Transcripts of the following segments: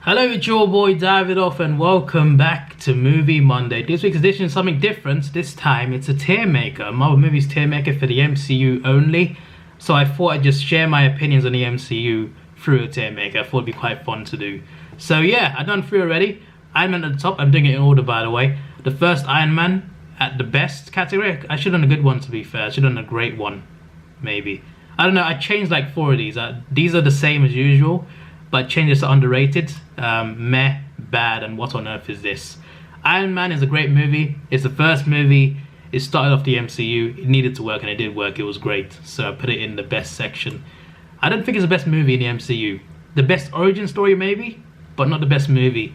Hello, it's your boy Davidoff and welcome back to Movie Monday. This week's edition is something different. This time it's a tier maker, Marvel Movies tier maker for the MCU only. So I thought I'd just share my opinions on the MCU through a tier maker. I thought it'd be quite fun to do. So yeah, I've done 3 already. Iron Man at the top, I'm doing it in order by the way. The first Iron Man at the best category. I should have done a good one to be fair. I should have done a great one, maybe. I don't know, I changed like 4 of these. These are the same as usual, but change this to underrated, meh, bad, and what on earth is this? Iron Man is a great movie. It's the first movie. It started off the MCU. It needed to work, and it did work. It was great. So I put it in the best section. I don't think it's the best movie in the MCU. The best origin story, maybe, but not the best movie.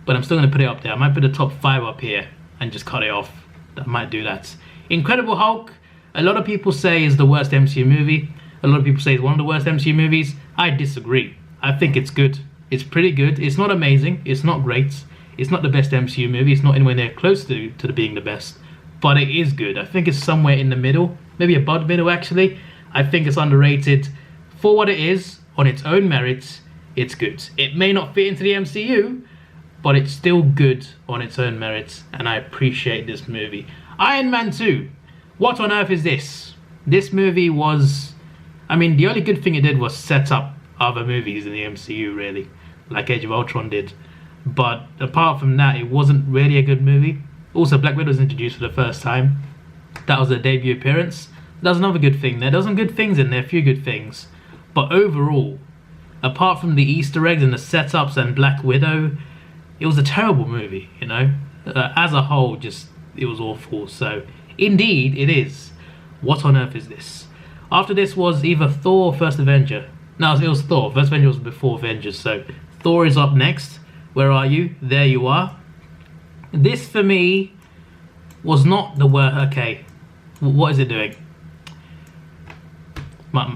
But I'm still going to put it up there. I might put the top 5 up here and just cut it off. I might do that. Incredible Hulk, a lot of people say is the worst MCU movie. A lot of people say it's one of the worst MCU movies. I disagree. I think it's good. It's pretty good. It's not amazing. It's not great. It's not the best MCU movie. It's not anywhere near close to being the best. But it is good. I think it's somewhere in the middle. Maybe above the middle, actually. I think it's underrated. For what it is, on its own merits, it's good. It may not fit into the MCU, but it's still good on its own merits. And I appreciate this movie. Iron Man 2. What on earth is this? This movie was... I mean, the only good thing it did was set up other movies in the MCU, really, like Age of Ultron did. But apart from that, it wasn't really a good movie. Also, Black Widow was introduced for the first time. That was her debut appearance. That was another good thing there. There were some good things in there, a few good things. But overall, apart from the Easter eggs and the setups and Black Widow, it was a terrible movie, you know? As a whole, just, it was awful. So, indeed, it is. What on earth is this? After this was either Thor or First Avenger. No, it was Thor. First Avenger was before Avengers, so Thor is up next. Where are you? There you are. This, for me, was not the worst. Okay, what is it doing?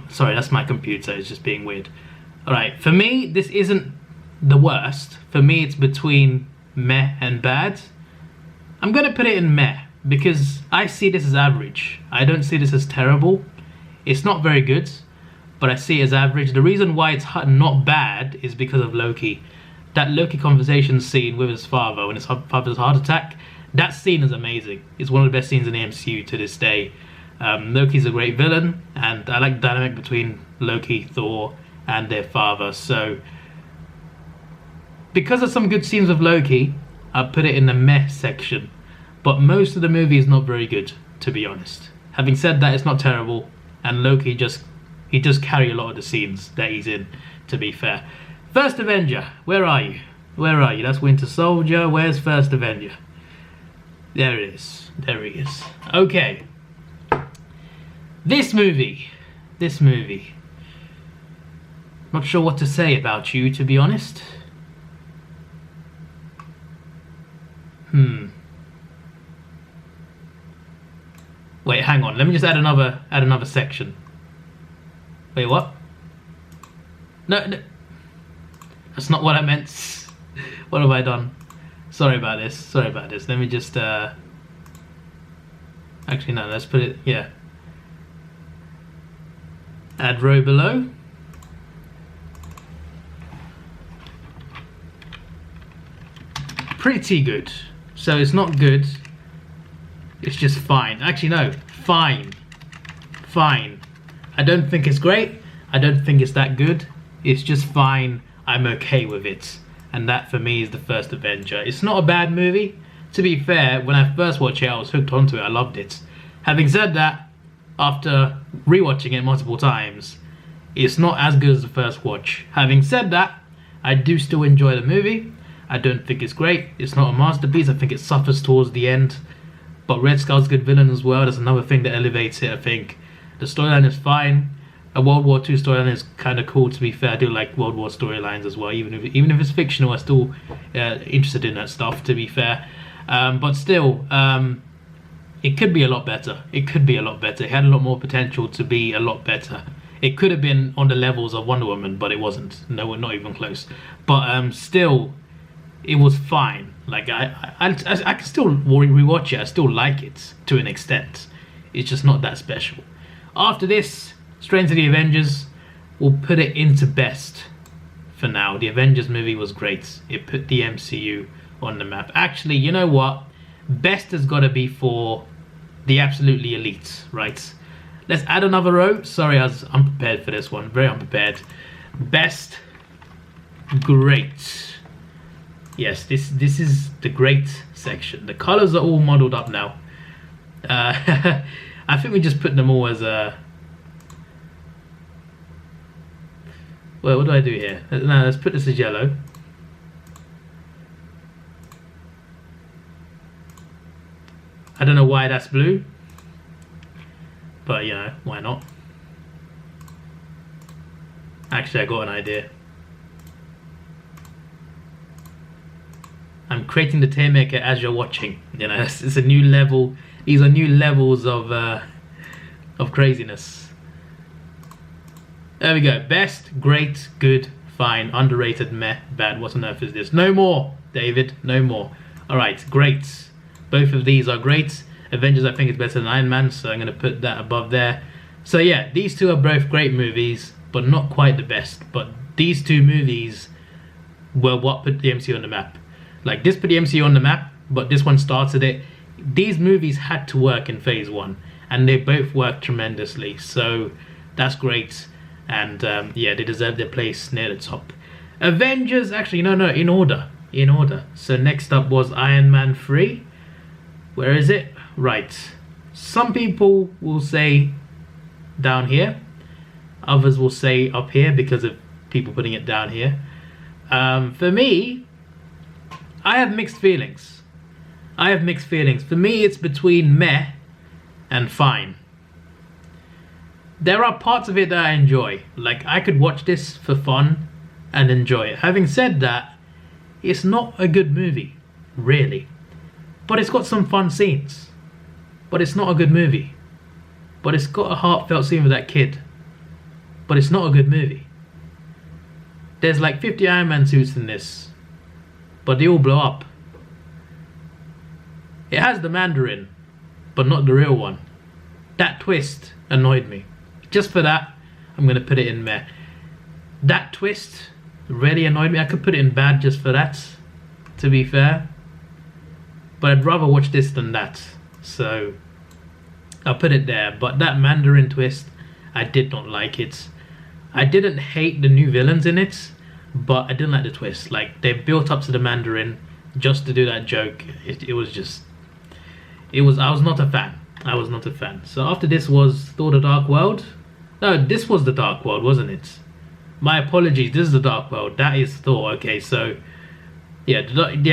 Sorry, that's my computer. It's just being weird. Alright, for me, this isn't the worst. For me, it's between meh and bad. I'm going to put it in meh, because I see this as average. I don't see this as terrible. It's not very good, but I see it as average. The reason why it's not bad is because of Loki. That Loki conversation scene with his father when his father's heart attack, that scene is amazing. It's one of the best scenes in the MCU to this day. Loki's a great villain, and I like the dynamic between Loki, Thor, and their father. So, because of some good scenes with Loki, I put it in the meh section. But most of the movie is not very good, to be honest. Having said that, it's not terrible, and Loki he does carry a lot of the scenes that he's in, to be fair. First Avenger, where are you? Where are you? That's Winter Soldier. Where's First Avenger? There it is. There he is. Okay. This movie. Not sure what to say about you, to be honest. Wait, hang on. Let me just add another section. Wait, what? No, that's not what I meant. What have I done? Sorry about this. Let me just actually no, let's put it, yeah. Add row below. Pretty good. So it's not good. It's just fine. Actually, no. Fine. I don't think it's great. I don't think it's that good. It's just fine. I'm okay with it. And that, for me, is the First Avenger. It's not a bad movie. To be fair, when I first watched it, I was hooked onto it. I loved it. Having said that, after rewatching it multiple times, it's not as good as the first watch. Having said that, I do still enjoy the movie. I don't think it's great. It's not a masterpiece. I think it suffers towards the end. But Red Skull's a good villain as well. That's another thing that elevates it, I think. The storyline is fine. A World War II storyline is kind of cool, to be fair. I do like World War storylines as well. Even if it's fictional, I'm still interested in that stuff, to be fair. But still, it could be a lot better. It had a lot more potential to be a lot better. It could have been on the levels of Wonder Woman, but it wasn't. No, not even close. But still, it was fine. Like, I can still rewatch it. I still like it to an extent. It's just not that special. After this, straight into the Avengers, we'll put it into best. for now. The Avengers movie was great. It put the MCU on the map. Actually, you know what? Best has got to be for the absolutely elite, right? Let's add another row. Sorry, I was unprepared for this one. Very unprepared. Best, great. Yes, this is the great section. The colors are all modeled up now. I think we just put them all as a... Well, what do I do here? No, let's put this as yellow. I don't know why that's blue, but you know, why not? Actually, I got an idea. I'm creating the tier maker as you're watching. You know, it's a new level. These are new levels of craziness. There we go. Best, great, good, fine, underrated, meh, bad. What on earth is this? No more, David. No more. All right, great. Both of these are great. Avengers, I think, is better than Iron Man, so I'm going to put that above there. So yeah, these two are both great movies, but not quite the best. But these two movies were what put the MCU on the map. Like, this put the MCU on the map, but this one started it. These movies had to work in phase one, and they both worked tremendously. So that's great. And yeah, they deserve their place near the top. Avengers, actually, no, in order. In order. So next up was Iron Man 3. Where is it? Right. Some people will say down here. Others will say up here because of people putting it down here. For me, I have mixed feelings. For me, it's between meh and fine. There are parts of it that I enjoy. Like, I could watch this for fun and enjoy it. Having said that, it's not a good movie, really. But it's got some fun scenes. But it's not a good movie. But it's got a heartfelt scene with that kid. But it's not a good movie. There's like 50 Iron Man suits in this, but they all blow up. It has the Mandarin, but not the real one. That twist annoyed me. Just for that, I'm going to put it in meh. That twist really annoyed me. I could put it in bad just for that, to be fair. But I'd rather watch this than that. So I'll put it there. But that Mandarin twist, I did not like it. I didn't hate the new villains in it, but I didn't like the twist. Like, they built up to the Mandarin just to do that joke. It was just... I was not a fan. I was not a fan. So after this was Thor: The Dark World. No, this was The Dark World, wasn't it? My apologies, this is The Dark World. That is Thor. Okay, so... Yeah,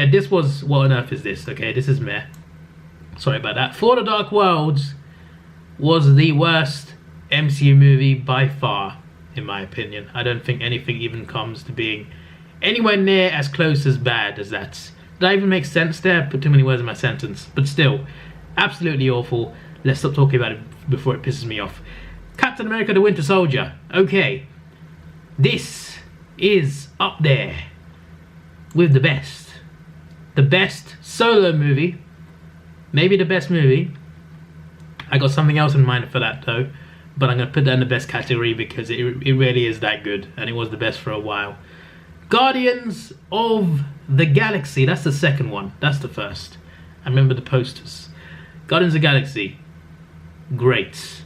this was... What on earth is this? Okay, this is meh. Sorry about that. Thor: The Dark World was the worst MCU movie by far, in my opinion. I don't think anything even comes to being anywhere near as close as bad as that. Did that even make sense there? I put too many words in my sentence. But still, absolutely awful. Let's stop talking about it before it pisses me off. Captain America: The Winter Soldier. Okay, this is up there with the best. The best solo movie. Maybe the best movie. I got something else in mind for that though, but I'm going to put that in the best category because it really is that good, and it was the best for a while. Guardians of the Galaxy, that's the second one. That's the first. I remember the posters. Guardians of the Galaxy, great.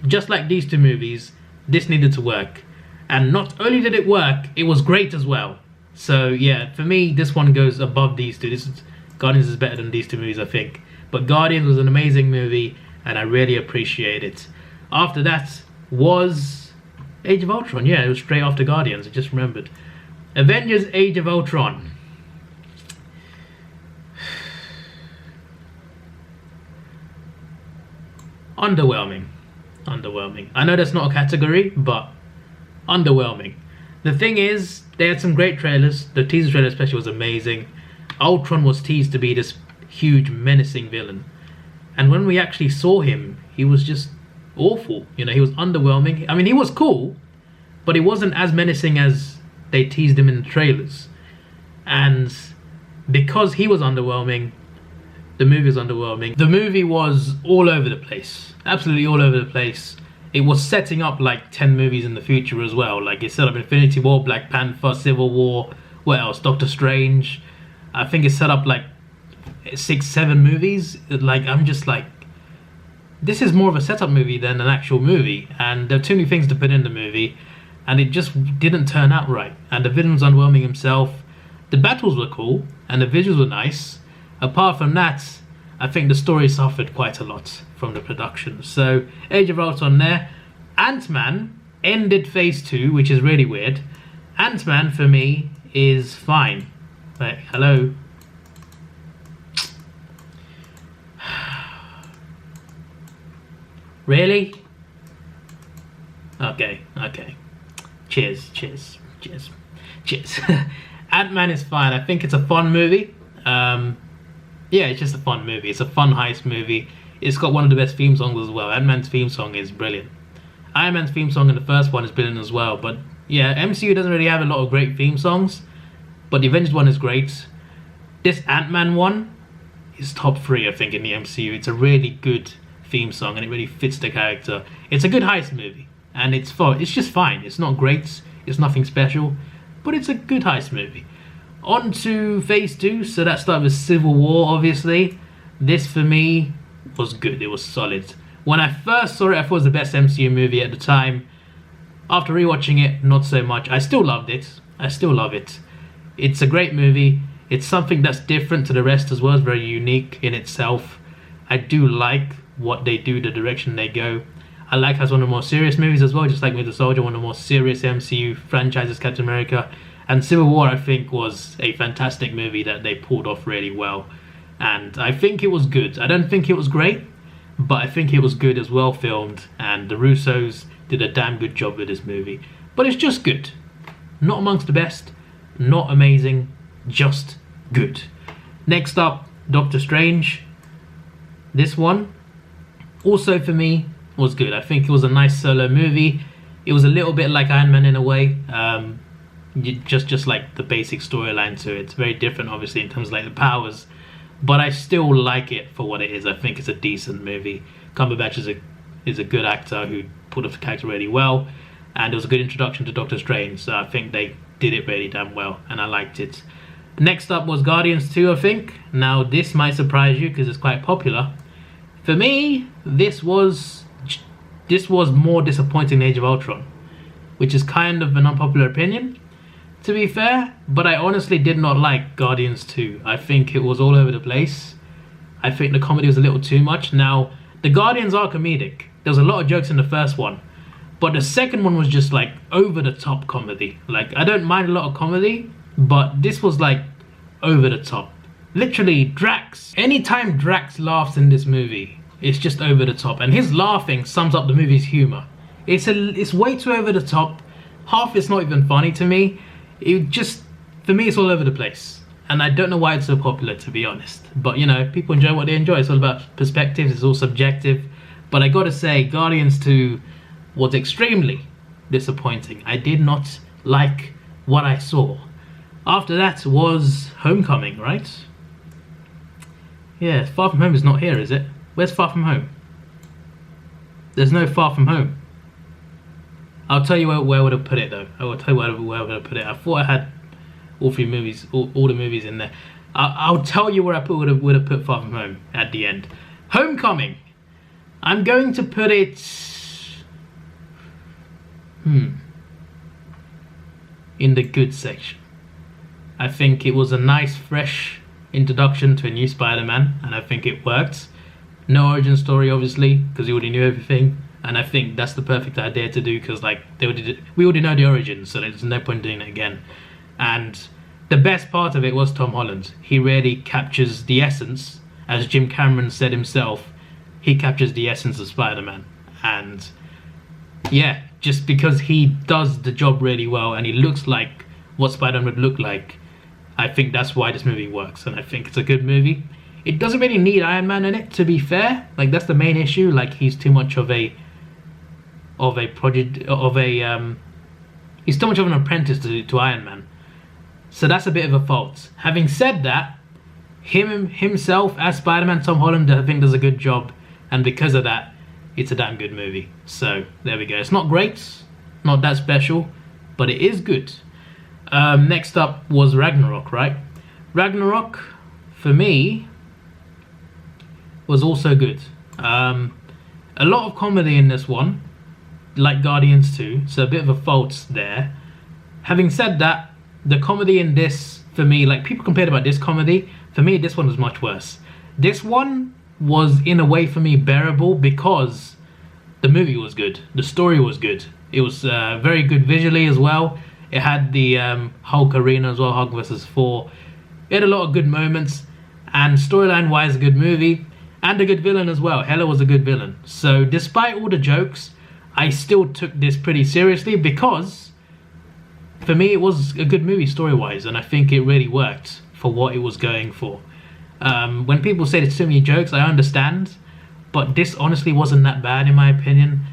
Just like these two movies, this needed to work. And not only did it work, it was great as well. So yeah, for me, this one goes above these two. Guardians is better than these two movies, I think. But Guardians was an amazing movie, and I really appreciate it. After that was Age of Ultron. Yeah, it was straight after Guardians, I just remembered. Avengers: Age of Ultron. Underwhelming. I know that's not a category, but underwhelming. The thing is, they had some great trailers. The teaser trailer especially was amazing. Ultron was teased to be this huge menacing villain, and when we actually saw him, he was just awful. You know, he was underwhelming. I mean, he was cool, but he wasn't as menacing as they teased him in the trailers. And because he was underwhelming, the movie was underwhelming. The movie was all over the place, absolutely all over the place. it was setting up like 10 movies in the future as well. Like it set up Infinity War, Black Panther, Civil War, what else? Doctor Strange. I think it set up like 6-7 movies. Like I'm just like, this is more of a setup movie than an actual movie, and there are too many things to put in the movie, and it just didn't turn out right. And the villain was underwhelming himself. The battles were cool and the visuals were nice. Apart from that, I think the story suffered quite a lot from the production. So Age of Ultron there. Ant-Man ended phase 2, which is really weird. Ant-Man for me is fine. Like, hello. Really? Okay. Cheers. Ant-Man is fine. I think it's a fun movie. Yeah, it's just a fun movie. It's a fun heist movie. It's got one of the best theme songs as well. Ant-Man's theme song is brilliant. Iron Man's theme song in the first one is brilliant as well. But yeah, MCU doesn't really have a lot of great theme songs. But the Avengers one is great. This Ant-Man one is top 3, I think, in the MCU. It's a really good theme song and it really fits the character. It's a good heist movie. And it's fun. It's just fine. It's not great. It's nothing special. But it's a good heist movie. On to phase 2, so that started with Civil War, obviously. This for me was good, it was solid. When I first saw it, I thought it was the best MCU movie at the time. After rewatching it, not so much. I still loved it. I still love it. It's a great movie. It's something that's different to the rest as well. It's very unique in itself. I do like what they do, the direction they go. I like how it's one of the more serious movies as well, just like Winter Soldier, one of the more serious MCU franchises, Captain America. And Civil War, I think, was a fantastic movie that they pulled off really well. And I think it was good. I don't think it was great, but I think it was good, as well filmed. And the Russos did a damn good job with this movie. But it's just good. Not amongst the best, not amazing, just good. Next up, Doctor Strange. This one, also for me, was good. I think it was a nice solo movie. It was a little bit like Iron Man in a way. Just like the basic storyline to it. It's very different, obviously, in terms of like the powers. But I still like it for what it is. I think it's a decent movie. Cumberbatch is a good actor who pulled off the character really well. And it was a good introduction to Doctor Strange. So I think they did it really damn well. And I liked it. Next up was Guardians 2, I think. Now, this might surprise you because it's quite popular. For me, this was more disappointing than Age of Ultron, which is kind of an unpopular opinion, to be fair, but I honestly did not like Guardians 2. I think it was all over the place. I think the comedy was a little too much. Now, the Guardians are comedic. There was a lot of jokes in the first one, but the second one was just like over the top comedy. Like, I don't mind a lot of comedy, but this was like over the top. Literally, Drax. Anytime Drax laughs in this movie, it's just over the top, and his laughing sums up the movie's humor. It's way too over the top. Half it's not even funny to me. It just, for me, it's all over the place. And I don't know why it's so popular, to be honest. But, you know, people enjoy what they enjoy. It's all about perspectives. It's all subjective. But I gotta say, Guardians 2 was extremely disappointing. I did not like what I saw. After that was Homecoming, right? Yeah, Far From Home is not here, is it? Where's Far From Home? There's no Far From Home. I'll tell you where I would have put it, though. I will tell you where I would have put it. I thought I had all 3 movies, all the movies in there. I'll tell you where I would have put Far From Home at the end. Homecoming. I'm going to put it... in the good section. I think it was a nice, fresh introduction to a new Spider-Man, and I think it worked. No origin story, obviously, because we already knew everything. And I think that's the perfect idea to do, because like we already know the origins, so there's no point doing it again. And the best part of it was Tom Holland. He really captures the essence, as Jim Cameron said himself. He captures the essence of Spider-Man, and yeah, just because he does the job really well and he looks like what Spider-Man would look like, I think that's why this movie works, and I think it's a good movie. It doesn't really need Iron Man in it, to be fair. Like, that's the main issue. Like, he's too much of a he's too much of an apprentice to Iron Man. So that's a bit of a fault. Having said that, himself as Spider-Man, Tom Holland, I think does a good job, and because of that, it's a damn good movie. So there we go. It's not great, not that special, but it is good. Next up was Ragnarok, right? Ragnarok, for me, was also good. A lot of comedy in this one, like Guardians 2, so a bit of a fault there. Having said that, the comedy in this, for me, like people compared about this comedy, for me this one was much worse. This one was in a way for me bearable because the movie was good, the story was good, it was very good visually as well. It had the Hulk arena as well, Hulk versus Thor. It had a lot of good moments, and storyline wise a good movie, and a good villain as well. Hela was a good villain. So despite all the jokes, I still took this pretty seriously because for me it was a good movie story wise, and I think it really worked for what it was going for. When people say there's too many jokes, I understand, but this honestly wasn't that bad in my opinion.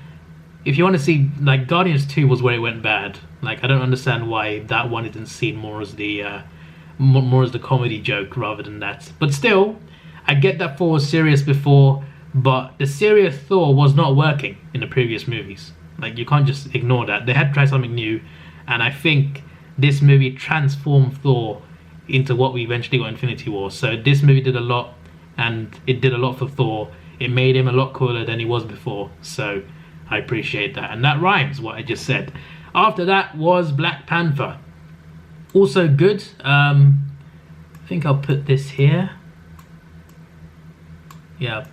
If you want to see, like, Guardians 2 was where it went bad. Like, I don't understand why that one isn't seen more as the more as the comedy joke rather than that. But still, I get that Thor was serious before, but the serious Thor was not working in the previous movies. Like, you can't just ignore that. They had to try something new, and I think this movie transformed Thor into what we eventually got Infinity War. So this movie did a lot, and it did a lot for Thor. It made him a lot cooler than he was before, so I appreciate that. And that rhymes what I just said. After that was Black Panther. Also good. I think I'll put this here. Yeah,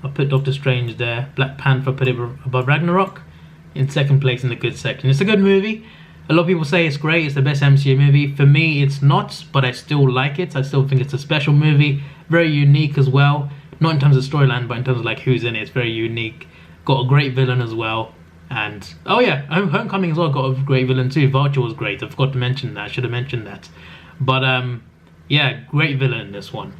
I'll put Doctor Strange there. Black Panther, put it above Ragnarok. In second place in the good section. It's a good movie. A lot of people say it's great, it's the best MCU movie. For me, it's not, but I still like it. I still think it's a special movie. Very unique as well. Not in terms of storyline, but in terms of like who's in it. It's very unique. Got a great villain as well. And, oh yeah, Homecoming as well got a great villain too. Vulture was great. I forgot to mention that. I should have mentioned that. But, yeah, great villain in this one.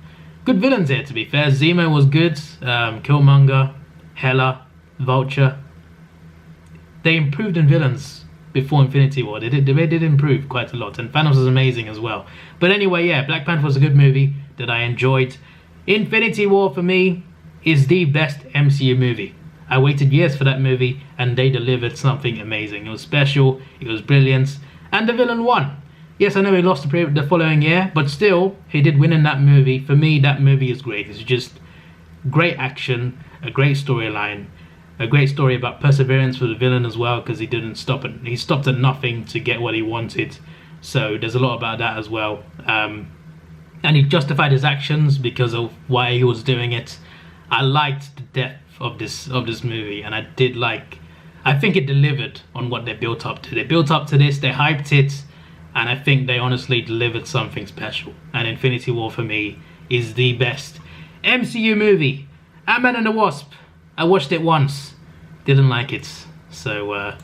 Good villains here, to be fair. Zemo was good. Killmonger, Hela, Vulture. They improved in villains before Infinity War. They did improve quite a lot. And Thanos was amazing as well. But anyway, yeah, Black Panther was a good movie that I enjoyed. Infinity War, for me, is the best MCU movie. I waited years for that movie, and they delivered something amazing. It was special, it was brilliant, and the villain won. Yes, I know he lost the following year, but still, he did win in that movie. For me, that movie is great. It's just great action, a great storyline, a great story about perseverance for the villain as well, because he didn't stop it. He stopped at nothing to get what he wanted. So there's a lot about that as well. And he justified his actions because of why he was doing it. I liked the depth of this movie, and I think it delivered on what they built up to. They built up to this, they hyped it, and I think they honestly delivered something special. And Infinity War for me is the best MCU movie. Ant-Man and the Wasp, I watched it once, didn't like it, so I'm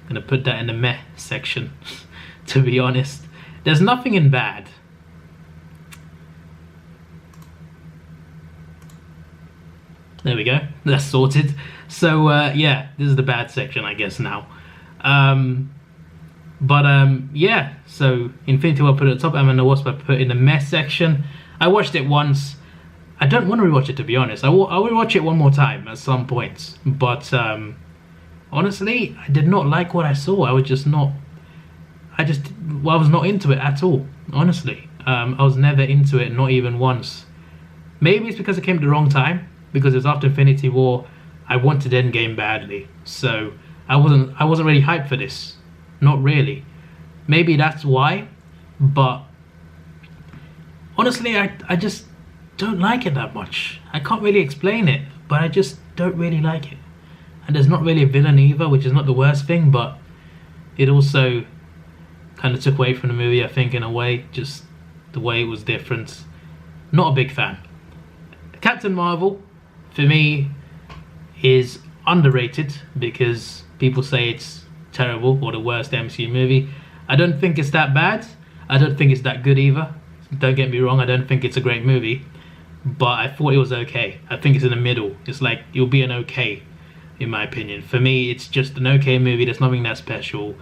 gonna put that in the meh section. To be honest, there's nothing in bad. There we go, that's sorted. So yeah, this is the bad section, I guess, now. Yeah, so Infinity War I put at the top, Ant-Man and the Wasp I put in the mess section. I watched it once. I don't want to rewatch it, to be honest. I will rewatch it one more time at some point. But honestly, I did not like what I saw. I was not into it at all, honestly. I was never into it, not even once. Maybe it's because it came at the wrong time, because it was after Infinity War. I wanted Endgame badly, so I wasn't really hyped for this. Not really. Maybe that's why, but honestly, I just don't like it that much. I can't really explain it, but I just don't really like it. And there's not really a villain either, which is not the worst thing, but it also kind of took away from the movie, I think, in a way. Just the way it was different. Not a big fan. Captain Marvel, for me, is underrated because people say it's terrible or the worst MCU movie. I don't think it's that bad. I don't think it's that good either. Don't get me wrong, I don't think it's a great movie, but I thought it was okay. I think it's in the middle. It's like, it'll be an okay, in my opinion. For me, it's just an okay movie. There's nothing that special.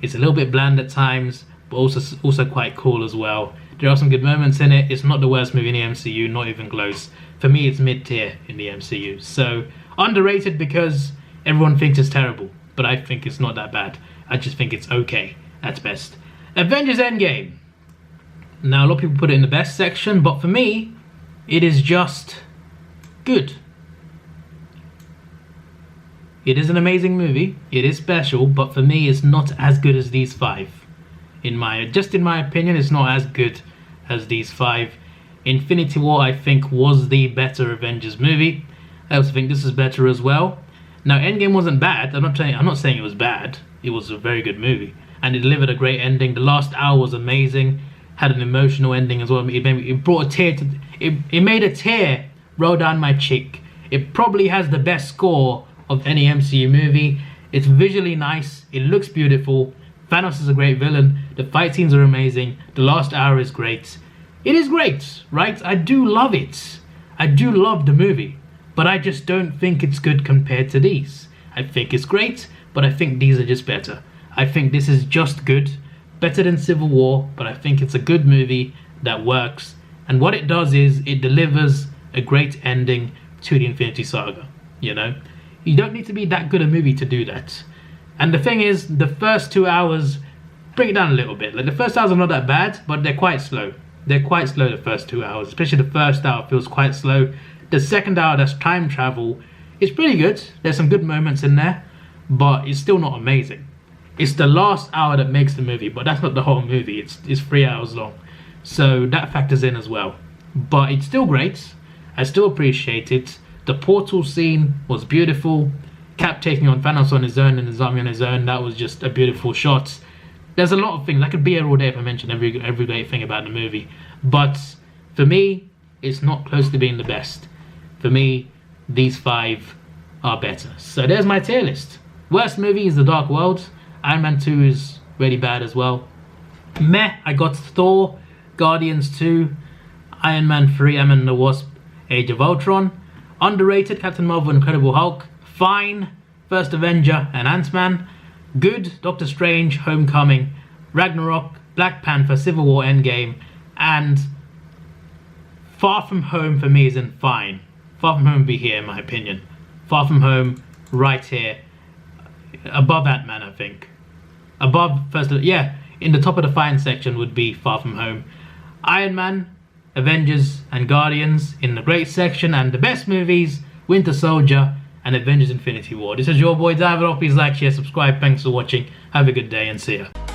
It's a little bit bland at times, but also quite cool as well. There are some good moments in it. It's not the worst movie in the MCU, not even close. For me, it's mid-tier in the MCU. So, underrated because everyone thinks it's terrible. But I think it's not that bad. I just think it's okay at best. Avengers Endgame. Now, a lot of people put it in the best section, but for me, it is just good. It is an amazing movie. It is special, but for me, it's not as good as these 5. In my opinion, it's not as good as these 5. Infinity War, I think, was the better Avengers movie. I also think this is better as well. Now, Endgame wasn't bad. I'm not saying it was bad. It was a very good movie, and it delivered a great ending. The last hour was amazing. Had an emotional ending as well. It brought a tear to. It made a tear roll down my cheek. It probably has the best score of any MCU movie. It's visually nice. It looks beautiful. Thanos is a great villain. The fight scenes are amazing. The last hour is great. It is great, right? I do love it. I do love the movie, but I just don't think it's good compared to these. I think it's great, but I think these are just better. I think this is just good, better than Civil War, but I think it's a good movie that works. And what it does is it delivers a great ending to the Infinity Saga, you know? You don't need to be that good a movie to do that. And the thing is, the first 2 hours, bring it down a little bit. Like, the first hours are not that bad, but they're quite slow. They're quite slow the first 2 hours, especially the first hour feels quite slow. The second hour, that's time travel, it's pretty good. There's some good moments in there, but it's still not amazing. It's the last hour that makes the movie, but that's not the whole movie. It's 3 hours long. So that factors in as well. But it's still great. I still appreciate it. The portal scene was beautiful. Cap taking on Thanos on his own and his army on his own, that was just a beautiful shot. There's a lot of things. I could be here all day if I mentioned every great thing about the movie. But for me, it's not close to being the best. For me, these 5 are better. So there's my tier list. Worst movie is The Dark World. Iron Man 2 is really bad as well. Meh, I got Thor, Guardians 2, Iron Man 3, Ant-Man and the Wasp, Age of Ultron. Underrated, Captain Marvel, Incredible Hulk. Fine, First Avenger and Ant-Man. Good, Doctor Strange, Homecoming, Ragnarok, Black Panther, Civil War, Endgame. And Far From Home for me is in fine. Far From Home would be here in my opinion. Far From Home, right here. Above Ant-Man, I think. Above First, yeah, in the top of the fine section would be Far From Home. Iron Man, Avengers and Guardians in the great section, and the best movies, Winter Soldier and Avengers Infinity War. This is your boy Davidoff. Please like, share, subscribe. Thanks for watching. Have a good day and see ya.